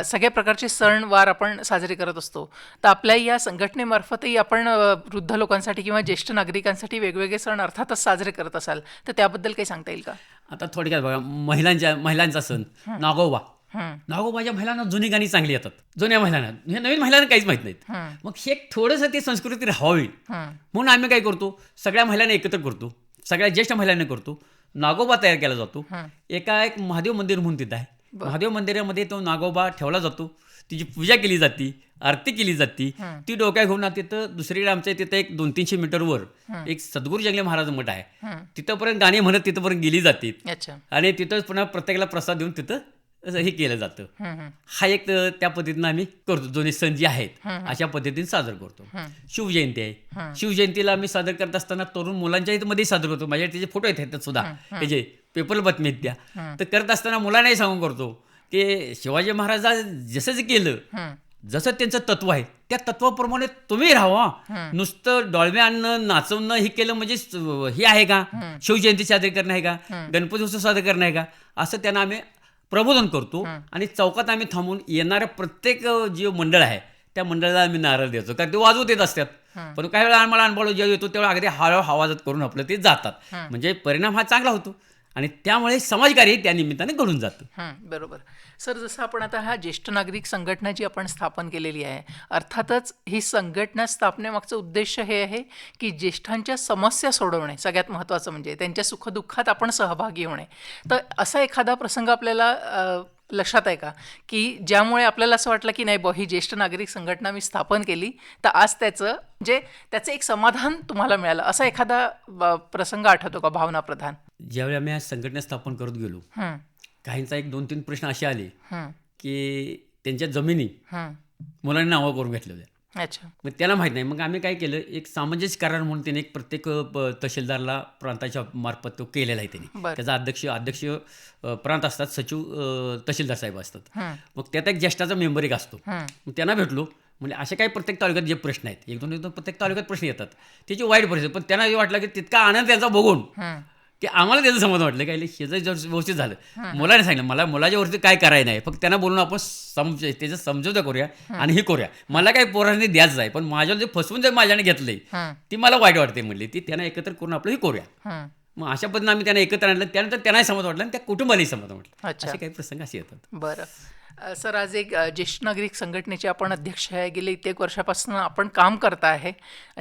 A: सगळ्या प्रकारचे सणवार आपण साजरे करत असतो. तर आपल्या या संघटनेमार्फतही आपण वृद्ध लोकांसाठी किंवा ज्येष्ठ नागरिकांसाठी वेगवेगळे सण अर्थातच साजरे करत असाल, तर त्याबद्दल काही सांगता येईल का?
B: आता थोडक्यात बघा, महिलांचा सण नागोबा.
A: हं,
B: नागोबाच्या महिलांना जुनी गाणी चांगली येतात, जुन्या महिलांना, हे नवीन महिलांना काहीच माहीत नाहीत.
A: हं,
B: मग हे थोडंसं ती संस्कृती राहावी
A: हं,
B: म्हणून आम्ही काय करतो, सगळ्या महिलांना एकत्र करतो, सगळ्या ज्येष्ठ महिलांना करतो, नागोबा तयार केला जातो.
A: हं.
B: एक महादेव मंदिर म्हणून तिथं आहे.
A: बरं.
B: महादेव मंदिरामध्ये तो नागोबा ठेवला जातो, तिची पूजा केली जाते, आरती केली जाते.
A: हं.
B: ती डोक्या घेऊन तिथं दुसरीकडे आमच्या तिथं एक 200-300 मीटरवर एक सद्गुरू जंगले महाराज मठ आहे.
A: हं.
B: तिथंपर्यंत गाणी म्हणत तिथंपर्यंत गेली जाते
A: अच्छा.
B: आणि तिथं पुन्हा प्रत्येकाला प्रसाद देऊन तिथं हे केलं जातं.
A: हं, हं,
B: हा एक त्या पद्धतीनं आम्ही करतो, जुने सण जे आहेत अशा पद्धतीने साजरा करतो.
A: हं.
B: शिवजयंती आहे, शिवजयंतीला आम्ही सादर करत असताना तरुण मुलांच्या मध्ये सादर करतो. माझ्या त्याचे फोटो आहेत त्यात सुद्धा, त्याचे पेपरला बातमी आहेत त्या. तर करत असताना मुलांनाही सांगून करतो की शिवाजी महाराजा जसं जे केलं,
A: हं,
B: जसं त्यांचं तत्व आहे त्या तत्वाप्रमाणे तुम्ही राहा. नुसतं डॉल्बे आणणं, नाचवणं हे केलं म्हणजे हे आहे का, शिवजयंती साजरी करणं आहे का, गणपती उत्सव साजरा करणं आहे का, असं त्यांना आम्ही प्रबोधन करतो. आणि चौकात आम्ही थांबून येणाऱ्या प्रत्येक जे मंडळ आहे त्या मंडळाला आम्ही नारळ देतो, कारण ते वाजवत येत असतात. पण काही वेळा आम्हाला अनुभव जेव्हा येतो तेव्हा अगदी हळू आवाजात करून आपलं ते जातात. म्हणजे परिणाम हा चांगला होतो आणि त्यामुळे समाजकार्य त्या निमित्ताने घडून जातं.
A: बरोबर. सर, जसं आपण आता हा ज्येष्ठ नागरिक संघटना जी आपण स्थापन केलेली आहे, अर्थातच ही संघटना स्थापनेमागचं उद्देश हे आहे की ज्येष्ठांच्या समस्या सोडवणे, सगळ्यात महत्त्वाचं म्हणजे त्यांच्या सुखदुःखात आपण सहभागी होणे. तर असा एखादा प्रसंग आपल्याला लक्षात आहे का की ज्यामुळे आपल्याला असं वाटलं की नाही ही ज्येष्ठ नागरिक संघटना मी स्थापन केली तर आज त्याचं एक समाधान तुम्हाला मिळालं, असा एखादा प्रसंग आठवतो का, भावना प्रधान?
B: ज्यावेळी आम्ही आज संघटना स्थापन करत गेलो,
A: हं,
B: काहींचा 1-2-3 प्रश्न असे आले
A: हं,
B: की त्यांच्या जमिनी
A: हं.
B: मुलांनी नावं करून घेतल्या होत्या.
A: अच्छा.
B: मग त्याला माहीत नाही. मग आम्ही काय केलं, एक सामंजस्य करार म्हणून त्याने एक प्रत्येक तहसीलदारला प्रांताच्या मार्फत तो केलेला आहे त्यांनी.
A: बरं.
B: त्याचा अध्यक्ष प्रांत असतात, सचिव तहसीलदार साहेब असतात.
A: हं,
B: मग त्यात एक ज्येष्ठाचा मेंबर एक असतो.
A: हं,
B: मग त्यांना भेटलो, म्हणजे असे काही प्रत्येक तालुक्यात जे प्रश्न आहेत, एक दोन प्रत्येक तालुक्यात प्रश्न येतात, त्याची वाईट परिस्थिती. पण त्यांना हे वाटलं की तितका आनंद त्यांचा बघून
A: हं,
B: की आम्हाला त्याचं समाधान वाटलं, काय शेजारी व्यवस्थित झालं. मुलाने सांगितलं मला मुलाच्या वरती काय करायचं नाही, फक्त त्यांना बोलून आपण त्याचं समजवता करूया आणि हे करूया. मला काही पोरांनी द्यायचं आहे, पण माझ्यावर जे फसवून जर माझ्याने घेतलंय
A: हं,
B: ती मला वाईट वाटते म्हणली. ती त्यांना एकत्र करून आपलं हे करूया.
A: हं.
B: मग अशा पद्धतीने आम्ही त्यांना एकत्र आणलं. त्यानंतर त्यांनाही समाधान वाटलं आणि त्या कुटुंबालाही समाधान वाटलं.
A: अच्छा.
B: असे काही प्रसंग असे येतात.
A: बरं. सर, आज एक ज्येष्ठ नागरिक संघटनेचे आपण अध्यक्ष आहे, गेले कित्येक वर्षापासून आपण काम करता आहे,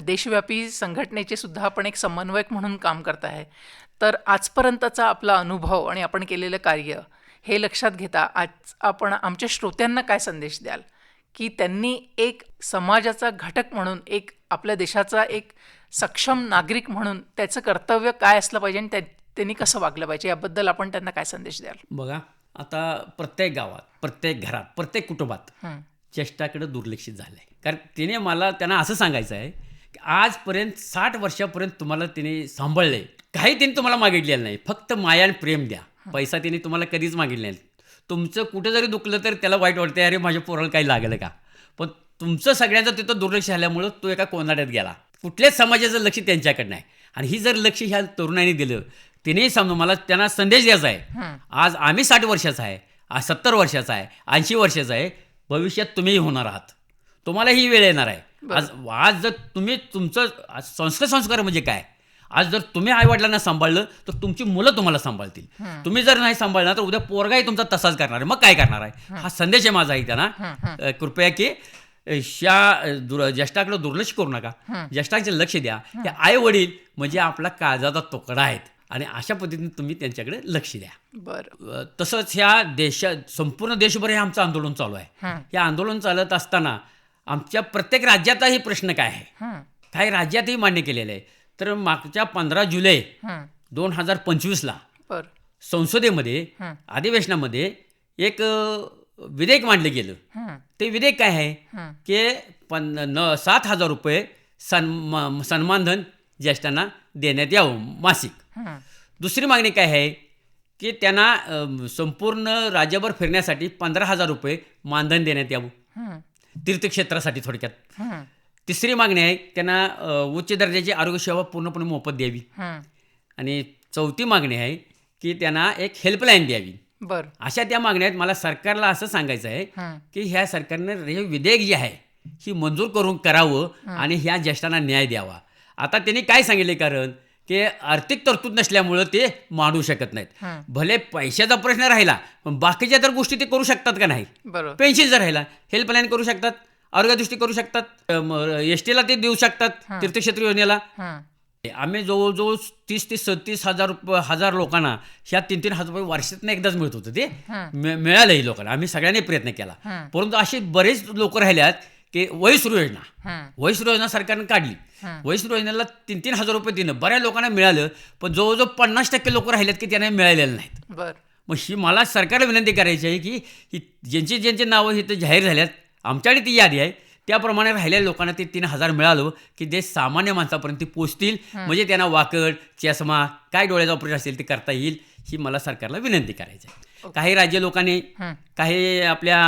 A: देशव्यापी संघटनेचे सुद्धा आपण एक समन्वयक म्हणून काम करता आहे. तर आजपर्यंतचा आपला अनुभव आणि आपण केलेलं कार्य हे लक्षात घेता आज आपण आमच्या श्रोत्यांना काय संदेश द्याल की त्यांनी एक समाजाचा घटक म्हणून, एक आपल्या देशाचा एक सक्षम नागरिक म्हणून त्याचं कर्तव्य काय असलं पाहिजे आणि त्यांनी कसं वागलं पाहिजे, याबद्दल आपण त्यांना काय संदेश द्याल?
B: बघा, आता प्रत्येक गावात, प्रत्येक घरात, प्रत्येक कुटुंबात
A: हं,
B: ज्येष्ठाकडे दुर्लक्षित झालं आहे. कारण त्यांना असं सांगायचं आहे आजपर्यंत 60 वर्षापर्यंत तुम्हाला तिने सांभाळले, काही तिने तुम्हाला मागितलेलं नाही, फक्त माया आणि प्रेम द्या. पैसा तिने तुम्हाला कधीच मागितले नाही. तुमचं कुठं जरी दुखलं तर त्याला वाईट वाटतं, अरे माझ्या पोराला काही लागलं का. पण तुमचं सगळ्यांचं तिथं दुर्लक्ष झाल्यामुळं तो एका कोंडाड्यात गेला. कुठल्याच समाजाचं लक्ष त्यांच्याकडे नाही. आणि ही जर लक्ष ह्या तरुणाईने दिलं, तिनेही समजा मला त्यांना संदेश द्यायचा आहे. आज आम्ही 60 वर्षाचा आहे, आज 70 वर्षाचा आहे, 80 वर्षाचा आहे, भविष्यात तुम्हीही होणार आहात, तुम्हाला ही वेळ येणार आहे. आज आज जर तुम्ही तुमचं संस्कार म्हणजे काय, आज जर तुम्ही आईवडिलांना सांभाळलं तर तुमची मुलं तुम्हाला सांभाळतील. तुम्ही जर नाही सांभाळणार तर उद्या पोरगाही तुमचा तसाच करणार आहे. मग काय करणार आहे. हा संदेश आहे माझा आहे त्यांना. कृपया की ज्येष्ठाकडे दुर्लक्ष करू नका, ज्येष्ठांचे लक्ष द्या. हे आई वडील म्हणजे आपला काळजाचा तुकडा आहेत आणि अशा पद्धतीने तुम्ही त्यांच्याकडे लक्ष द्या.
A: बरं.
B: तसंच ह्या संपूर्ण देशभर हे आमचं आंदोलन चालू आहे. हे आंदोलन चालत असताना आमच्या प्रत्येक राज्यातही प्रश्न काय आहे, काही राज्यातही मान्य केलेलं आहे. तर मागच्या 15 जुलै 2025ला संसदेमध्ये अधिवेशनामध्ये एक विधेयक मांडलं गेलं. ते विधेयक काय आहे की 7,000 रुपये सन्मानधन ज्येष्ठांना देण्यात यावं मासिक. दुसरी मागणी काय आहे की त्यांना संपूर्ण राज्यभर फिरण्यासाठी 15,000 रुपये मानधन देण्यात यावं तीर्थक्षेत्रासाठी थोडक्यात. तिसरी मागणी आहे त्यांना उच्च दर्जाची आरोग्यसेवा पूर्णपणे मोफत द्यावी. आणि चौथी मागणी आहे की त्यांना एक हेल्पलाईन द्यावी. अशा त्या मागण्या आहेत. मला सरकारला असं सांगायचं आहे की ह्या सरकारनं हे विधेयक जे आहे ही मंजूर करावं आणि ह्या ज्येष्ठांना न्याय द्यावा. आता त्यांनी काय सांगितले, कारण की आर्थिक तरतूद नसल्यामुळं ते मांडू शकत नाहीत. भले पैशाचा प्रश्न राहिला पण बाकीच्या तर गोष्टी ते करू शकतात का नाही. पेन्शन जर राहिला, हेल्पलाईन करू शकतात, आरोग्यदृष्टी करू शकतात, एसटीला ते देऊ शकतात, तीर्थक्षेत्र योजनेला. आम्ही जवळजवळ 30 ते 37 हजार लोकांना ह्या 3,000 रुपये वर्षातनं एकदाच मिळत होतं. ते मिळालंही लोकांना. आम्ही सगळ्यांनी प्रयत्न केला, परंतु असे बरेच लोक राहिल्यात की वयसुरू योजना सरकारनं काढली. वयसुरू योजनेला 3,000 रुपये दिलं, बऱ्याच लोकांना मिळालं, पण जवळजवळ 50% लोक राहिल्यात की त्यांना मिळालेलं नाहीत. मग ही मला सरकारला विनंती करायची आहे की ज्यांची नावं इथं जाहीर झाल्यात, आमच्याकडे ती यादी आहे, त्याप्रमाणे राहिलेल्या लोकांना ते 3,000 मिळालं की जे सामान्य माणसापर्यंत ते पोचतील, म्हणजे त्यांना वाकड, चष्मा, काय डोळ्याचं ऑपरेशन असेल ते करता येईल. ही मला सरकारला विनंती करायची आहे. काही राज्य लोकांनी, काही आपल्या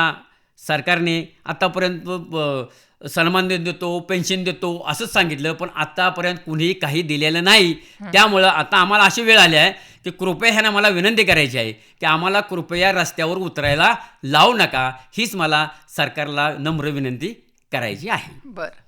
B: सरकारने आतापर्यंत सन्मान देतो, पेन्शन देतो असंच सांगितलं, पण आतापर्यंत कुणीही काही दिलेलं नाही. त्यामुळं आता आम्हाला अशी वेळ आली आहे की कृपया ह्यांना मला विनंती करायची आहे की आम्हाला कृपया रस्त्यावर उतरायला लावू नका. हीच मला सरकारला नम्र विनंती करायची आहे.
A: बरं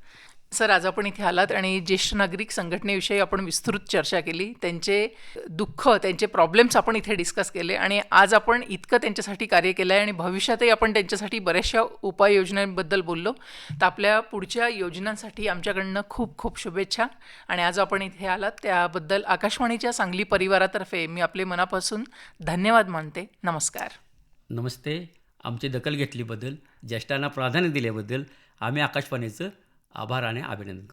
A: सर, आज आपण इथे आलात आणि ज्येष्ठ नागरिक संघटनेविषयी आपण विस्तृत चर्चा केली. त्यांचे दुःख, त्यांचे प्रॉब्लेम्स आपण इथे डिस्कस केले आणि आज आपण इतकं त्यांच्यासाठी कार्य केलं आहे आणि भविष्यातही आपण त्यांच्यासाठी बऱ्याचशा उपाययोजनांबद्दल बोललो. तर आपल्या पुढच्या योजनांसाठी आमच्याकडनं खूप खूप शुभेच्छा. आणि आज आपण इथे आलात त्याबद्दल आकाशवाणीच्या सांगली परिवारातर्फे मी आपले मनापासून धन्यवाद मानते. नमस्कार.
B: नमस्ते. आमची दखल घेतल्याबद्दल, ज्येष्ठांना प्राधान्य दिल्याबद्दल आम्ही आकाशवाणीचं आभार आणि अभिनंदन.